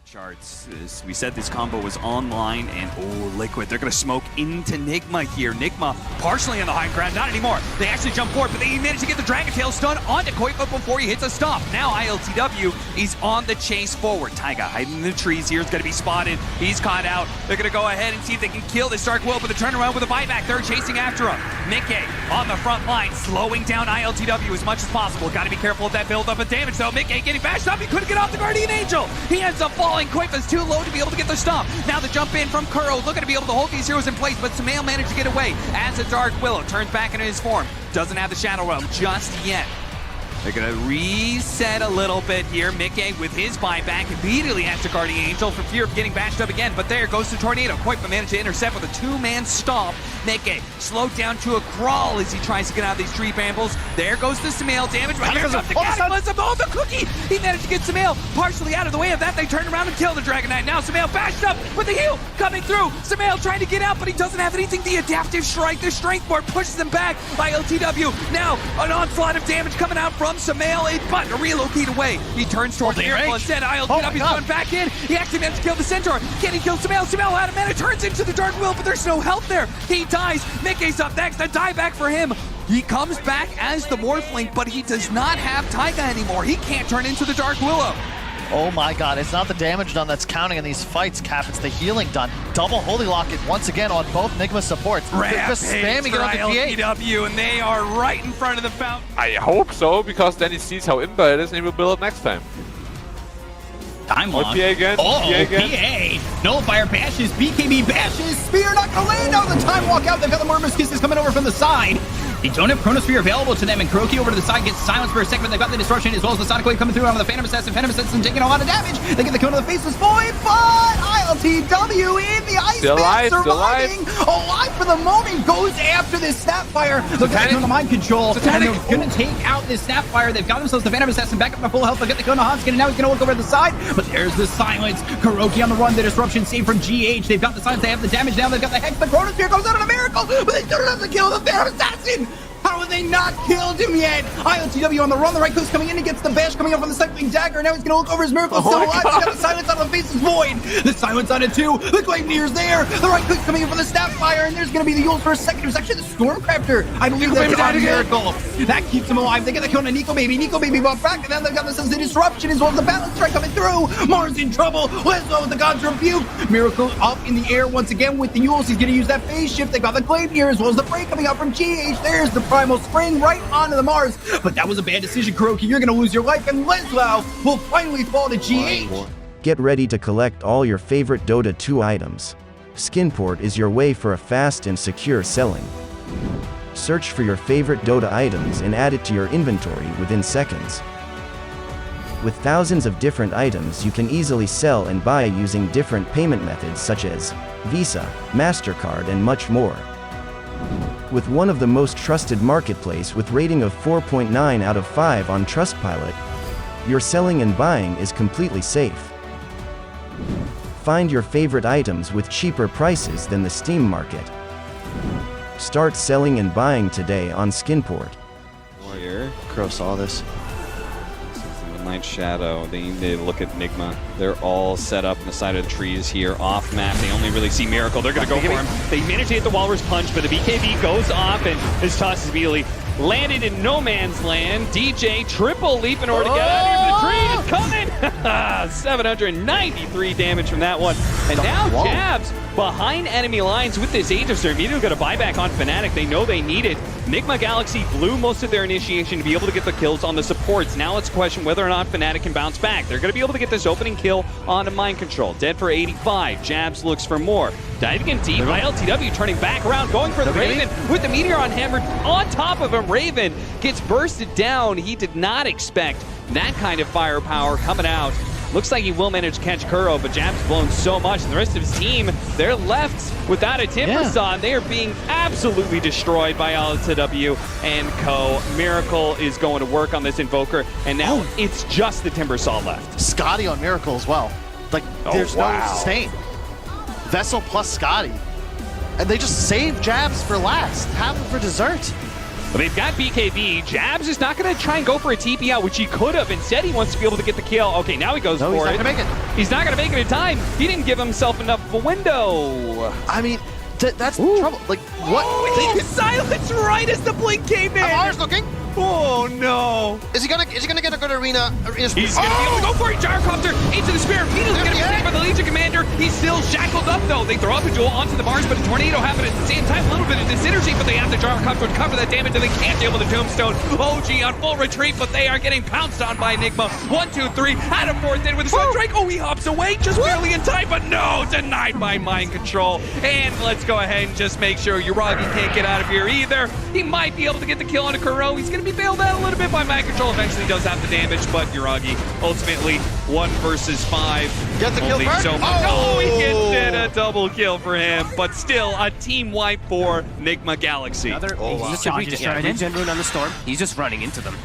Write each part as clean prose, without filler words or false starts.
Charts. As we said, this combo was online, and Liquid, they're going to smoke into Nigma here. Nigma partially on the high ground, not anymore. They actually jump forward, but they managed to get the Dragon Tail stun onto Koifa before he hits a stop. Now iLTW is on the chase forward. Taiga hiding in the trees here is going to be spotted. He's caught out. They're going to go ahead and see if they can kill this Dark Will, but the turnaround with a buyback. They're chasing after him. Mickey on the front line, slowing down iLTW as much as possible. Got to be careful of that build up of damage, though. Mickey getting bashed up. He couldn't get off the Guardian Angel. He ends up falling. Koifa's too low to be able to get the stop. Now the jump in from Kuro, looking to be able to hold these heroes in place, but Sumail managed to get away as a Dark Willow turns back into his form. Doesn't have the Shadow Realm just yet. They're going to reset a little bit here. Mickey with his buyback immediately after Guardian Angel for fear of getting bashed up again. But there goes the Tornado. Koifa managed to intercept with a two-man stomp. Mickey slowed down to a crawl as he tries to get out of these tree brambles. There goes the Sumail damage. But here comes the Cataclysm. Oh, the cookie! He managed to get Sumail partially out of the way of that. They turn around and kill the Dragon Knight. Now Sumail bashed up with the heal coming through. Sumail trying to get out, but he doesn't have anything. The adaptive strike, the strength board pushes him back. iLTW now an onslaught of damage coming out from Sumail, but to relocate away. He turns towards Miracle instead. iLTW's going back in. He actually managed to kill the Centaur. Can he kill Sumail? Sumail out of mana, turns into the Dark Will, but there's no help there. He dies. Mickey's up next. A dieback for him. He comes back as the Morphling, but he does not have Taiga anymore. He can't turn into the Dark Willow. Oh my god, it's not the damage done that's counting in these fights, Cap. It's the healing done. Double Holy Locket once again on both Enigma supports. They're just spamming it on the iLTW, and they are right in front of the fountain. I hope so, because then he sees how imba it is and he will build it next time. Time lock. PA again. Oh, PA again. PA. Nullifier bashes. BKB bashes. Spear not gonna land. Now the time walk out. They've got the Murmurous Kisses coming over from the side. They don't have Chronosphere available to them, and Kuroki over to the side gets silenced for a second, but they've got the Disruption as well as the Sonic Wave coming through on the Phantom Assassin. Phantom Assassin taking a lot of damage. They get the cone to the face with Void, but iLTW in the Ice Man surviving. Alive for the moment, goes after this Snapfire. Look at the cone of Mind Control, and they're going to take out this Snapfire. They've got themselves the Phantom Assassin back up to full health. They'll get the cone of Hanskin, and now he's going to look over to the side, but there's the silence. Kuroki on the run, the Disruption saved from GH. They've got the silence, they have the damage now. They've got the Hex, the Chronosphere goes out on a miracle, but they still don't have to kill the Phantom Assassin. How have they not killed him yet? iLTW on the run, the right click's coming in, he gets the bash coming up from the Cycling Dagger, now he's gonna look over his Miracle, still alive, he's got the silence on the face is Void. The silence on it too, the Gleipnir's there, the right click's coming in from the Snapfire, and there's gonna be the Yules for a second. It was actually the Stormcrafter, I believe that's on Miracle. That keeps him alive, they get the kill on Nico Baby brought back, and then they've got themselves the Disruption as well as the Balance Strike coming through. Mars in trouble, let's go with the God's Rebuke. Miracle up in the air once again with the Yules, he's gonna use that phase shift, they got the Gleipnir as well as the break coming out from GH, there's the Primal Spring right onto the Mars, but that was a bad decision, Kuroki. You're going to lose your life, and Leslau will finally fall to GH. Get ready to collect all your favorite Dota 2 items. Skinport is your way for a fast and secure selling. Search for your favorite Dota items and add it to your inventory within seconds. With thousands of different items, you can easily sell and buy using different payment methods such as Visa, MasterCard, and much more. With one of the most trusted marketplace with rating of 4.9 out of 5 on Trustpilot, your selling and buying is completely safe. Find your favorite items with cheaper prices than the Steam market. Start selling and buying today on Skinport. Warrior. Crow saw this. Night Shadow, they need to look at Enigma. They're all set up on the side of the trees here, off map. They only really see Miracle. They're going to go for him. They manage to hit the Walrus Punch, but the BKB goes off, and his toss is immediately landed in no man's land. DJ triple leap in order to get out of here, but the tree is coming! 793 damage from that one. And now Jabs behind enemy lines with this Age of Star. Immediately got a buyback on Fnatic. They know they need it. Nigma Galaxy blew most of their initiation to be able to get the kills on the supports. Now let's question whether or not Fnatic can bounce back. They're going to be able to get this opening kill onto Mind Control. Dead for 85. Jabs looks for more. Diving in deep. iLTW turning back around, going for the Raven with the Meteoron hammered on top of him. Raven gets bursted down. He did not expect that kind of firepower coming out. Looks like he will manage to catch Kuro, but Jab's blown so much, and the rest of his team, they're left without a Timbersaw. They are being absolutely destroyed by iLTW and co. Miracle is going to work on this Invoker, and now it's just the Timbersaw left. Scotty on Miracle as well. Like, there's no sustain. Vessel plus Scotty. And they just save Jabs for last. Have him for dessert. They've got BKB. Jabs is not going to try and go for a TP out, which he could have. Instead, he wants to be able to get the kill. Okay, now he goes for it. He's not going to make it. He's not going to make it in time. He didn't give himself enough of a window. I mean, that's trouble. Like, what? Oh, he silence right as the blink came in. Amar's looking. Oh no! Is he gonna get a good arena? He's gonna be able to go for it. Gyrocopter into the spear. Immediately gonna be saved by the Legion Commander. He's still shackled up though. They throw up a duel onto the bars, but a tornado happened at the same time. A little bit of disynergy, but they have the Gyrocopter to cover that damage, and they can't deal with the Tombstone. OG on full retreat, but they are getting pounced on by Enigma. 1, 2, 3. Had a fourth in with the Sunstrike. Oh, he hops away just barely in time, but no, denied by mind control. And let's go ahead and just make sure Uragi can't get out of here either. He might be able to get the kill on a Kuro. He's gonna be bailed out a little bit by mind control. Eventually does have the damage, but Uragi ultimately 1 versus 5. Get the kill first. So much. Oh, he did a double kill for him, but still a team wipe for Enigma Galaxy. He's just regen rune on the storm. He's just running into them.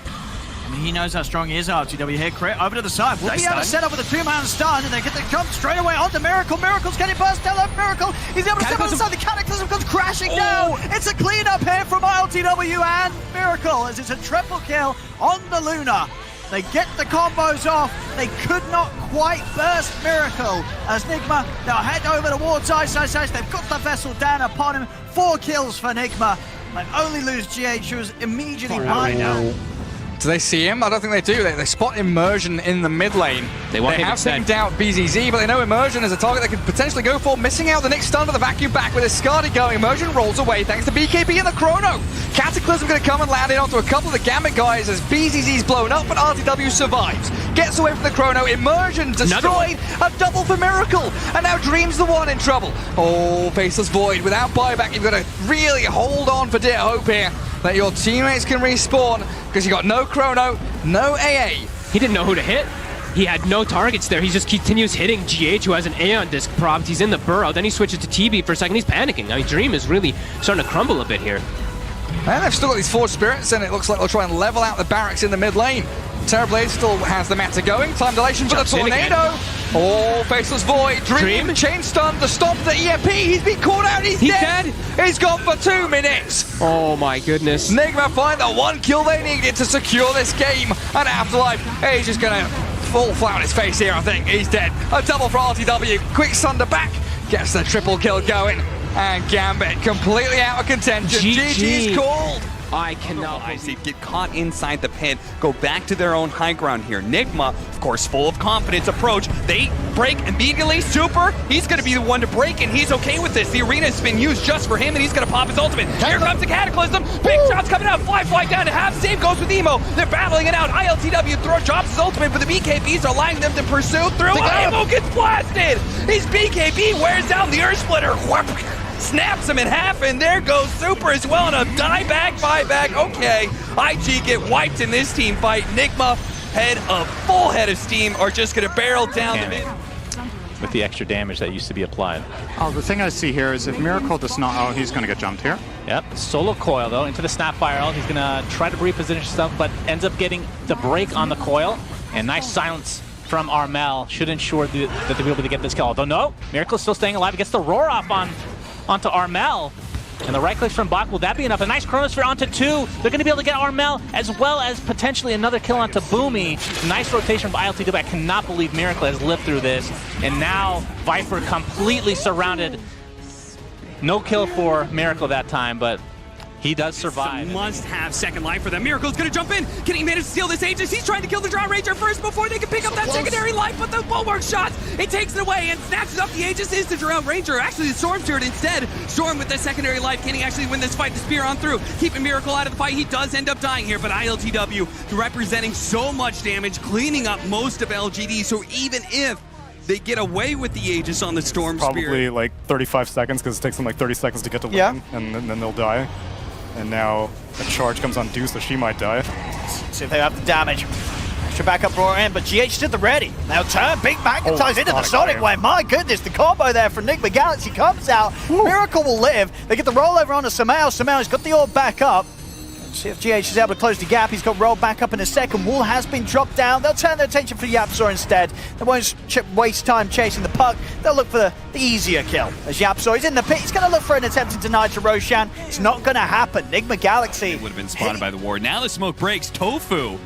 I mean, he knows how strong he is, RTW here. Crit over to the side. We'll be able to set up with a 2-man stun, and they get the jump straight away onto Miracle. Miracle's getting burst down. Miracle, he's able to step on the side. The Cataclysm comes crashing down. It's a cleanup here from ILTW and Miracle, as it's a triple kill on the Luna. They get the combos off. They could not quite burst Miracle. As Enigma, they'll head over towards Ice. They've got the vessel down upon him. 4 kills for Enigma. They only lose GH, who is immediately behind now. Do they see him? I don't think they do. They spot Immersion in the mid lane. They have taken out BZZ, but they know Immersion is a target they could potentially go for. Missing out the next stun to the vacuum back with his Skadi going. Immersion rolls away thanks to BKB and the Chrono. Cataclysm going to come and land in onto a couple of the Gambit guys as BZZ's blown up, but RTW survives. Gets away from the Chrono. Immersion destroyed. A double for Miracle. And now Dream's the one in trouble. Oh, Faceless Void. Without buyback, you've got to really hold on for dear hope here that your teammates can respawn, because you got no Chrono, no AA. He didn't know who to hit. He had no targets there. He just continues hitting GH, who has an Aeon disc propped. He's in the burrow. Then he switches to TB for a second. He's panicking. I mean, Dream is really starting to crumble a bit here. And they've still got these 4 spirits, and it looks like they'll try and level out the barracks in the mid lane. Terrorblade still has the matter going. Time dilation for the tornado. Oh, Faceless Void. Dream. Chain stun to stop the EMP. He's been caught out. He's dead. He's gone for 2 minutes. Oh my goodness. Enigma find the 1 kill they needed to secure this game. And Afterlife, he's just going to fall flat on his face here, I think. He's dead. A double for RTW. Quick Sunder back. Gets the triple kill going. And Gambit completely out of contention. GG's called. I cannot get caught inside the pit, go back to their own high ground here. Enigma, of course, full of confidence approach. They break immediately. Super, he's going to be the one to break, and he's okay with this. The arena has been used just for him, and he's going to pop his ultimate. Here comes the Cataclysm. Big shots coming out. Fly down to half. Save goes with Emo. They're battling it out. ILTW drops his ultimate, but the BKBs are allowing them to pursue through. Emo gets blasted. His BKB wears down the Earth Splitter. Snaps him in half, and there goes Super as well on a buyback. Okay, IG get wiped in this team fight. Enigma, full head of steam, are just going to barrel down the mid. With the extra damage that used to be applied. Oh, the thing I see here is if Miracle does not, oh, he's going to get jumped here. Yep, solo coil though, into the Snapfire. He's going to try to reposition himself, but ends up getting the break on the coil. And nice silence from Armel should ensure that they'll be able to get this kill. Although no, Miracle's still staying alive. He gets the roar off onto Armel. And the right clicks from Bach, will that be enough? A nice Chronosphere onto 2. They're going to be able to get Armel, as well as potentially another kill onto Boomy. Nice rotation from ILTW. I cannot believe Miracle has lived through this. And now Viper completely surrounded. No kill for Miracle that time, but he does survive. Must-have second life for them. Miracle's going to jump in. Can he manage to steal this Aegis? He's trying to kill the Drow Ranger first before they can pick up that secondary life, but the bulwark shots, it takes it away and snatches up the Aegis. Is the Drow Ranger. Actually, the Storm Spirit instead. Storm with the secondary life. Can he actually win this fight? The spear on through. Keeping Miracle out of the fight. He does end up dying here, but ILTW representing so much damage, cleaning up most of LGD, so even if they get away with the Aegis on the Storm Spirit. Probably like 35 seconds, because it takes them like 30 seconds to get to lane, and then they'll die. And now a charge comes on Deuce, so she might die. See if they have the damage. Extra backup roar in, but GH did the ready. Now turn, big magnetize into the Sonic Wave. My goodness, the combo there from Enigma Galaxy comes out. Miracle will live. They get the rollover onto Samao. Samao's got the orb back up. See if GH is able to close the gap. He's got rolled back up in a second. Wall has been dropped down. They'll turn their attention for Yapzor instead. They won't waste time chasing the puck. They'll look for the easier kill. As Yapzor is in the pit, he's going to look for an attempt to deny to Roshan. It's not going to happen. Nigma Galaxy would have been spotted by the ward. Now the smoke breaks. Tofu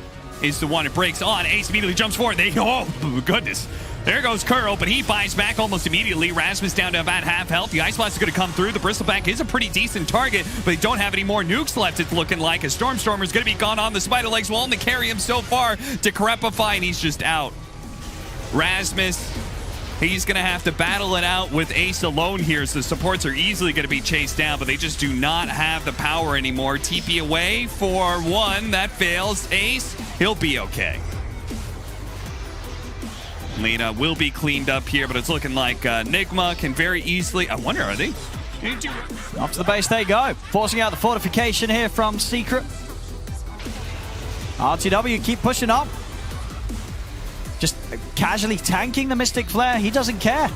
is the one it breaks on. Ace immediately jumps forward. Oh, goodness. There goes Curl, but he buys back almost immediately. Rasmus down to about half health. The Ice Blast is going to come through. The Bristleback is a pretty decent target, but they don't have any more nukes left, it's looking like. A Stormstormer is going to be gone on. The Spider Legs will only carry him so far to Crepify, and he's just out. Rasmus, he's going to have to battle it out with Ace alone here, so the supports are easily going to be chased down, but they just do not have the power anymore. TP away for one. That fails. Ace, he'll be okay. Lena will be cleaned up here, but it's looking like Enigma can very easily... I wonder, are they? Off to the base they go. Forcing out the fortification here from Secret. RTW keep pushing up. Just casually tanking the Mystic Flare. He doesn't care.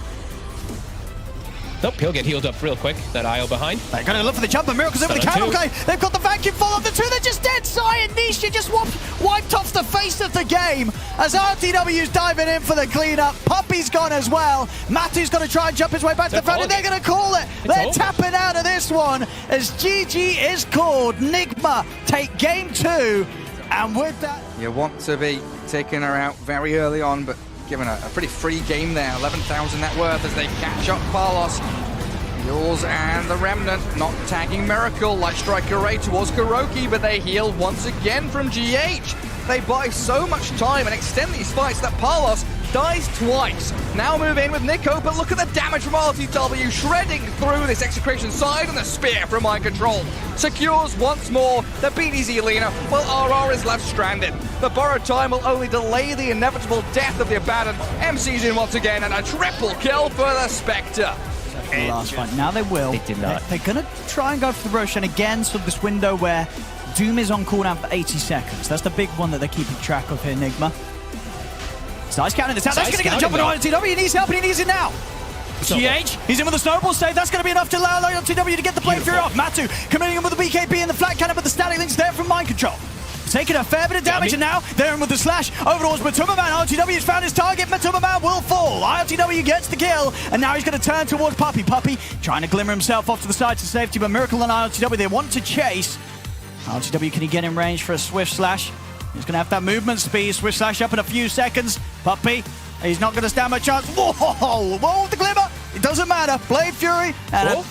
Nope, he'll get healed up real quick. That IO behind. They're going to look for the jumper. Miracles over the counter play. They've got the vacuum fall of the two. They're just dead. Sai and Nisha just wiped off the face of the game as RTW's diving in for the cleanup. Puppy's gone as well. Matu's going to try and jump his way back to the front, and they're going to call it. They're tapping out of this one as GG is called. Enigma take game 2, and with that... You want to be taking her out very early on, but given a pretty free game there. 11,000 net worth as they catch up Palos. Yules and the Remnant not tagging Miracle like Striker Ray towards Kuroki, but they heal once again from GH. They buy so much time and extend these fights that Palos dies twice. Now move in with Nico, but look at the damage from RTW shredding through this Execration side, and the spear from Mind Control secures once more the BDZ Lena, while RR is left stranded. The borrowed time will only delay the inevitable death of the Abaddon. MC's in once again, and a triple kill for the Spectre. Last fight. Now they will. They did not. They're going to try and go for the Roshan again, so this window where Doom is on cooldown for 80 seconds. That's the big one that they're keeping track of here, Enigma. Sai's counting this out. That's going to get the jump on RTW. He needs help, and he needs it now. GH, he's in with the snowball save. That's going to be enough to allow RTW to get the blade fury off. Matu coming in with the BKB and the flat cannon, but the static link's there from Mind Control. Taking a fair bit of damage, and now they're in with the slash over towards Matuma Man. RTW has found his target. Matuma Man will fall. RTW gets the kill, and now he's going to turn towards Puppy. Puppy trying to glimmer himself off to the side to safety, but Miracle and RTW, they want to chase. RTW, can he get in range for a swift slash? He's going to have that movement speed. Swift slash up in a few seconds. Puppy, he's not going to stand much chance. Whoa, the glimmer. It doesn't matter. Blade Fury. And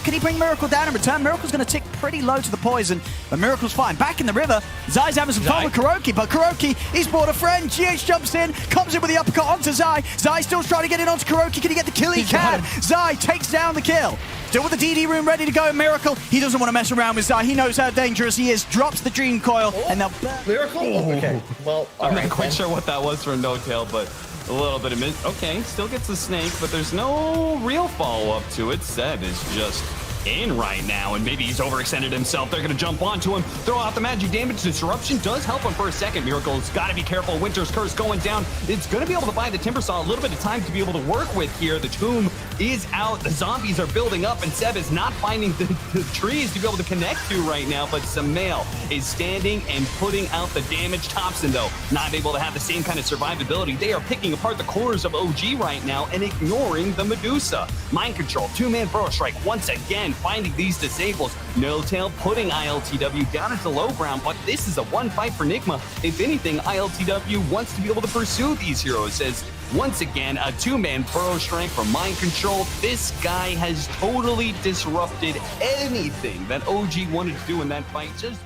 can he bring Miracle down in return? Miracle's going to tick pretty low to the poison, but Miracle's fine. Back in the river, Zai's having some fun with Kuroki, but Kuroki, he's brought a friend. GH jumps in, comes in with the uppercut onto Zai. Zai still trying to get in onto Kuroki. Can he get the kill? He can. Zai takes down the kill. Still with the DD room ready to go. Miracle, he doesn't want to mess around with Zai. He knows how dangerous he is. Drops the Dream Coil, and they'll... Miracle? Okay. Well, I'm not quite sure what that was for No Tail, but a little bit of okay, still gets the snake, but there's no real follow-up to it. Seb is just in right now, and maybe he's overextended himself. They're going to jump onto him, throw out the magic damage. Disruption does help him for a second. Miracle's got to be careful. Winter's Curse going down. It's going to be able to buy the Timbersaw a little bit of time to be able to work with here. The tomb is out. The zombies are building up, and Seb is not finding the trees to be able to connect to right now, but Samael is standing and putting out the damage. Thompson, though, not able to have the same kind of survivability. They are picking apart the cores of OG right now and ignoring the Medusa. Mind Control, two-man Burrow Strike once again, finding these disables. No Tail putting ILTW down at the low ground, but this is a one fight for Enigma. If anything, ILTW wants to be able to pursue these heroes as once again, a two-man Burrow Strike from Mind Control. This guy has totally disrupted anything that OG wanted to do in that fight. Just